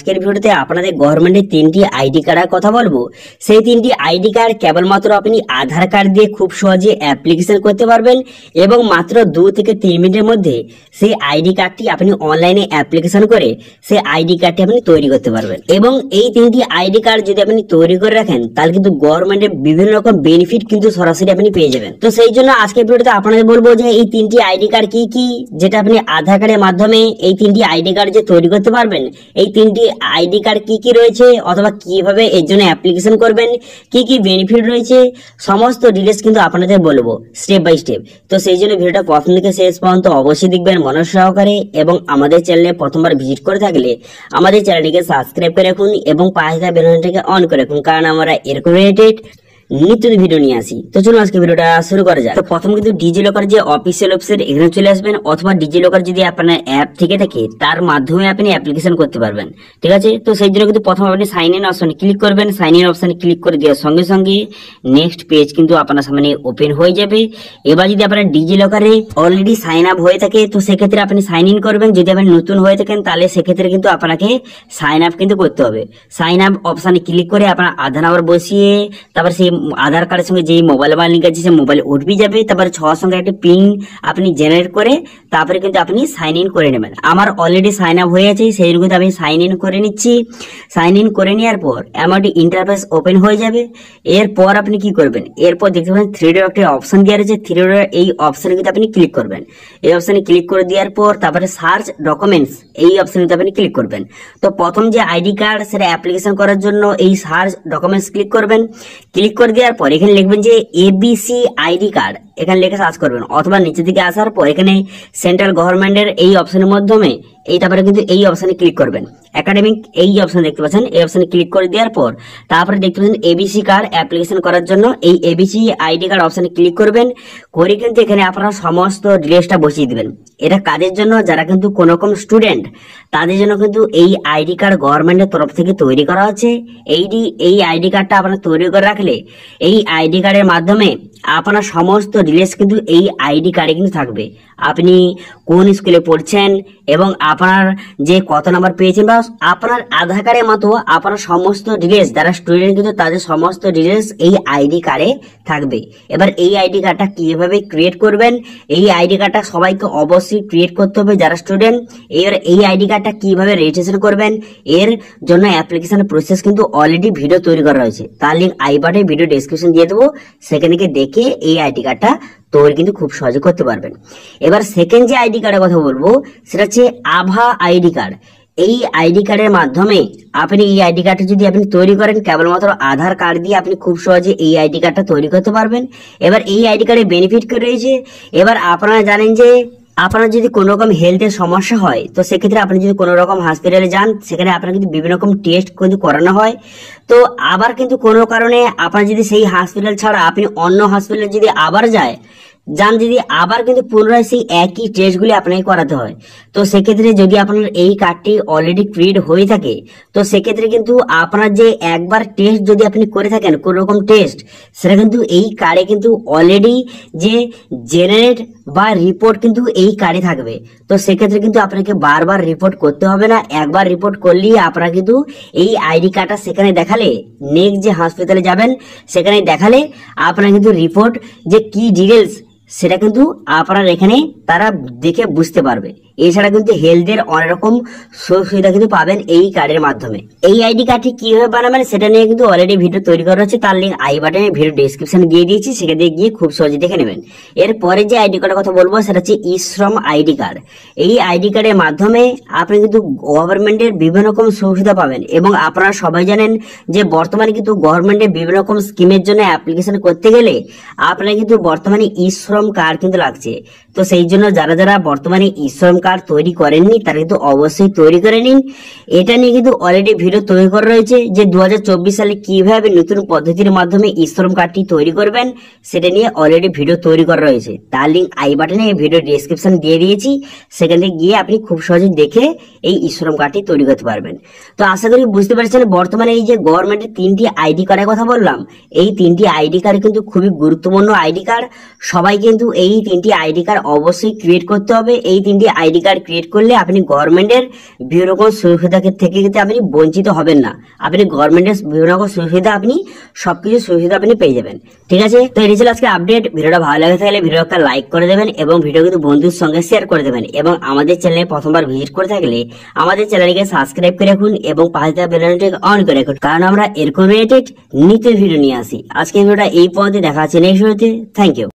আজকের ভিডিওতে আপনাদের গভর্নমেন্টের 3টি আইডি কার্ডের কথা বলবো। সেই 3টি আইডি কার্ড কেবলমাত্র আপনি আধার কার্ড দিয়ে খুব সহজে অ্যাপ্লিকেশন করতে পারবেন এবং মাত্র 2 থেকে 3 মিনিটের মধ্যে সেই আইডি কার্ডটি আপনি অনলাইনে অ্যাপ্লিকেশন করে সেই আইডি কার্ডটি আপনি তৈরি করতে পারবেন। এবং এই 3টি আইডি কার্ড যদি আপনি তৈরি করে রাখেন তাহলে কিন্তু গভর্নমেন্টের বিভিন্ন রকম বেনিফিট কিন্তু সরাসরি আপনি পেয়ে যাবেন। তো সেই জন্য আজকের ভিডিওতে আপনাদের বলবো যে এই 3টি আইডি কার্ড কি কি, যেটা আপনি আধার কার্ডের মাধ্যমে এই 3টি আইডি কার্ড যে তৈরি করতে পারবেন, এই 3টি আইডি কার্ড কি কি রয়েছে অথবা কিভাবে এর জন্য অ্যাপ্লিকেশন করবেন, কি কি বেনিফিট রয়েছে, সমস্ত ডিটেইলস কিন্তু আপনাদের বলবো স্টেপ বাই স্টেপ। তো সেই জন্য ভিডিওটা প্রথম থেকে শেষ পর্যন্ত অবশ্যই দেখবেন মনোযোগ সহকারে এবং আমাদের চ্যানেলে প্রথমবার ভিজিট করে থাকলে আমাদের চ্যানেলটিকে সাবস্ক্রাইব করে রাখুন এবং পাশে থাকা বেল আইকনটিকে অন করে রাখুন, কারণ আমরা এরকম রিলেটেড নিত্য ভিডিও নিয়ে আসি। তো চলুন আজকে ভিডিওটা শুরু করা যাক। তো প্রথম কিন্তু ডিজি লকার যে অফিসিয়াল ওয়েবসাইট এখানে চলে আসবেন, অথবা ডিজি লকার যদি আপনার অ্যাপ থেকে থাকে তার মাধ্যমে আপনি অ্যাপ্লিকেশন করতে পারবেন। ঠিক আছে, তো সেই জন্য কিন্তু প্রথমে আপনি সাইন ইন অপশনে ক্লিক করবেন। সাইন ইন অপশনে ক্লিক করে দেওয়ার সঙ্গে সঙ্গে নেক্সট পেজ কিন্তু আপনার সামনে ওপেন হয়ে যাবে। এবার যদি আপনার ডিজি লকারে অলরেডি সাইন আপ হয়ে থাকে তো সেক্ষেত্রে আপনি সাইন ইন করবেন। যদি আপনি নতুন হয়ে থাকেন তাহলে সেক্ষেত্রে কিন্তু আপনাকে সাইন আপ কিন্তু করতে হবে। সাইন আপ অপশনে ক্লিক করে আপনার আধার নাম্বার বসিয়ে তারপর সেই আধার কার্ডের সঙ্গে যে মোবাইল নাম্বার লিঙ্ক আছে সেই মোবাইল ওটিপি যাবে, তারপরে 6 সঙ্গে একটা পিন আপনি জেনারেট করে তারপরে কিন্তু আপনি সাইন ইন করে নেবেন। আমার অলরেডি সাইন আপ হয়ে আছে, সেই জন্য আমি সাইন ইন করে নিচ্ছি। সাইন ইন করে নেওয়ার পর এমন একটি ইন্টারফেস ওপেন হয়ে যাবে। এরপর আপনি কি করবেন, এরপর দেখতে পাবেন 3 ডট একটা অপশন দেওয়া রয়েছে। 3 ডট এই অপশনে কিন্তু আপনি ক্লিক করবেন। এই অপশনে ক্লিক করে দেওয়ার পর তারপরে সার্চ ডকুমেন্টস এই অপশনে আপনি ক্লিক করবেন। তো প্রথম যে আইডি কার্ড সেটা অ্যাপ্লিকেশন করার জন্য এই সার্চ ডকুমেন্টস ক্লিক করবেন। ক্লিক করে দেওয়ার পর এখানে লিখবেন যে এবিসি আইডি কার্ড, এখানে লিখে সার্চ করবেন, অথবা নিচের দিকে আসার পর এখানে সেন্ট্রাল গভর্নমেন্টের এই অপশনের মাধ্যমে এই তারপরে কিন্তু এই অপশনে ক্লিক করবেন। একাডেমিক এই অপশন দেখতে পাচ্ছেন, এই অপশনে ক্লিক করে দেওয়ার পর তারপরে দেখতে পাচ্ছেন এবিসি কার্ড অ্যাপ্লিকেশন করার জন্য এই এবিসি আইডি কার্ড অপশনে ক্লিক করবেন। করে কিন্তু এখানে আপনারা সমস্ত ডিটেইলসটা বসিয়ে দিবেন। এটা কাদের জন্য, যারা কিন্তু কোন রকম স্টুডেন্ট তাদের জন্য কিন্তু এই আইডি কার্ড গভর্নমেন্টের তরফ থেকে তৈরি করা হচ্ছে। এই আইডি কার্ডটা আপনারা তৈরি করে রাখলে এই আইডি কার্ডের মাধ্যমে আপনার সমস্ত ডিটেইলস কিন্তু এই আইডি কার্ডে কিন্তু থাকবে। আপনি কোন স্কুলে পড়ছেন এবং আপনার যে কত নাম্বার পেয়েছেন বা আপনার আধার কার্ডের মতো আপনার সমস্ত ডিটেইলস, যারা স্টুডেন্ট কিন্তু তাদের সমস্ত ডিটেইলস এই আইডি কার্ডে থাকবে। এবার এই আইডি কার্ডটা কিভাবে ক্রিয়েট করবেন, এই আইডি কার্ডটা সবাইকে অবশ্যই ক্রিয়েট করতে হবে যারা স্টুডেন্ট। এবার এই আইডি কার্ডটা কিভাবে রেজিস্ট্রেশন করবেন এর জন্য অ্যাপ্লিকেশন প্রসেস কিন্তু অলরেডি ভিডিও তৈরি করা হয়েছে, তার লিঙ্ক আই বাটনে ভিডিও ডেসক্রিপশন দিয়ে দেবো, সেখান থেকে দেখে এই আইডি কার্ডটা তৈরি কিন্তু খুব সহজে করতে পারবেন। এবার সেকেন্ড যে আইডি কার্ডের কথা বলবো সেটা হচ্ছে আভা আইডি কার্ড। এই আইডি কার্ডের মাধ্যমে আপনি এই আইডি কার্ডটা যদি আপনি তৈরি করেন কেবলমাত্র আধার কার্ড দিয়ে আপনি খুব সহজে এই আইডি কার্ডটা তৈরি করতে পারবেন। এবার এই আইডি কার্ডের বেনিফিট কি রয়েছে, এবার আপনারা জানেন যে আপনার যদি কোনো রকম হেলথের সমস্যা হয় তো সেক্ষেত্রে আপনি যদি কোনো রকম হসপিটালে যান সেখানে আপনার কিন্তু বিভিন্ন রকম টেস্ট কিন্তু করানো হয়। তো আবার কিন্তু কোনো কারণে আপনার যদি সেই হসপিটাল ছাড়া আপনি অন্য হসপিটালে যদি আবার যান যদি আবার কিন্তু পুনরায় সেই একই টেস্টগুলি আপনাকে করাতে হয়। তো সেক্ষেত্রে যদি আপনার এই কার্ডটি অলরেডি ক্রিয়েট হয়ে থাকে তো সেক্ষেত্রে কিন্তু আপনার যে একবার টেস্ট যদি আপনি করে থাকেন কোন রকম টেস্ট, সেটা কিন্তু এই কার্ডে কিন্তু অলরেডি যে জেনারেট বা রিপোর্ট কিন্তু এই কার্ডে থাকবে। তো সেক্ষেত্রে কিন্তু আপনাকে বারবার রিপোর্ট করতে হবে না, একবার রিপোর্ট করলেই আপনারা কিন্তু এই আইডি কার্ডটা সেখানে দেখালে নেক্সট যে হসপিটালে যাবেন সেখানে দেখালে আপনারা কিন্তু রিপোর্ট যে কি ডিটেলস সেটা কিন্তু আপনারা এখানে তারা দেখে বুঝতে পারবে। এছাড়া কিন্তু হেলথের অনেক রকম সুবিধা কিন্তু পাবেন এই কার্ডের মাধ্যমে। এই আইডি কার্ডটি কিভাবে বানাবেন সেটা নিয়ে কিন্তু অলরেডি ভিডিও তৈরি করা হচ্ছে, তার লিঙ্ক আই বাটনে ভিডিও ডেসক্রিপশনে দিয়ে দিয়েছি, সেখানে গিয়ে খুব সহজে দেখে নেবেন। এরপরে যে আইডি কার্ডের কথা বলবো সেটা হচ্ছে ই-শ্রম আইডি কার্ড। এই আইডি কার্ডের মাধ্যমে আপনি কিন্তু গভর্নমেন্টের বিভিন্ন রকম সুবিধা পাবেন এবং আপনারা সবাই জানেন যে বর্তমানে কিন্তু গভর্নমেন্টের বিভিন্ন রকম স্কিমের জন্য অ্যাপ্লিকেশন করতে গেলে আপনারা কিন্তু বর্তমানে ই-শ্রম কার্ড কিন্তু লাগছে। তো সেই জন্য যারা যারা বর্তমানে ই-শ্রম কার্ড তৈরি করেননি তারা কিন্তু অবশ্যই তৈরি করে নিন। এটা নিয়ে কিন্তু অলরেডি ভিডিও তৈরি করা রয়েছে যে 2024 সালে কিভাবে নতুন পদ্ধতির মাধ্যমে ই-শ্রম কার্ডটি তৈরি করবেন সেটা নিয়ে অলরেডি ভিডিও তৈরি করা রয়েছে, তার লিঙ্ক আই বাটনে ভিডিও ডেসক্রিপশন দিয়ে দিয়েছি, সেখানে গিয়ে আপনি খুব সহজে দেখে এই ই-শ্রম কার্ডটি তৈরি করতে পারবেন। তো আশা করি বুঝতে পারছেন বর্তমানে এই যে গভর্নমেন্টের 3টি আইডি কার্ডের কথা বললাম, এই 3টি আইডি কার্ড কিন্তু খুবই গুরুত্বপূর্ণ আইডি কার্ড। সবাই কিন্তু এই 3টি আইডি কার্ড অবশ্যই ক্রিয়েট করতে হবে। এই 3টি আইডি কার্ড ক্রিয়েট করলে আপনি গভর্নমেন্টের বিভিন্ন রকম সুবিধা থেকে কিন্তু আপনি বঞ্চিত হবেন না। আপনি গভর্নমেন্টের বিভিন্ন রকম সুবিধা আপনি সবকিছু সুবিধা আপনি পেয়ে যাবেন। ঠিক আছে, তো এই ছিল আজকে আপডেট। ভিডিওটা ভালো লাগে থাকলে ভিডিওটা লাইক করে দেবেন এবং ভিডিও কিন্তু বন্ধুর সঙ্গে শেয়ার করে দেবেন, এবং আমাদের চ্যানেলে প্রথমবার ভিজিট করে থাকলে আমাদের চ্যানেলকে সাবস্ক্রাইব করে রাখুন এবং পাশে থাকা বেল আইকনটি অন করে রাখুন, কারণ আমরা এরকম রিলেটেড নিত্য ভিডিও নিয়ে আসি। আজকে ভিডিওটা এই পর্যন্ত, দেখা হচ্ছে নেক্সট ভিডিওতে। Thank you.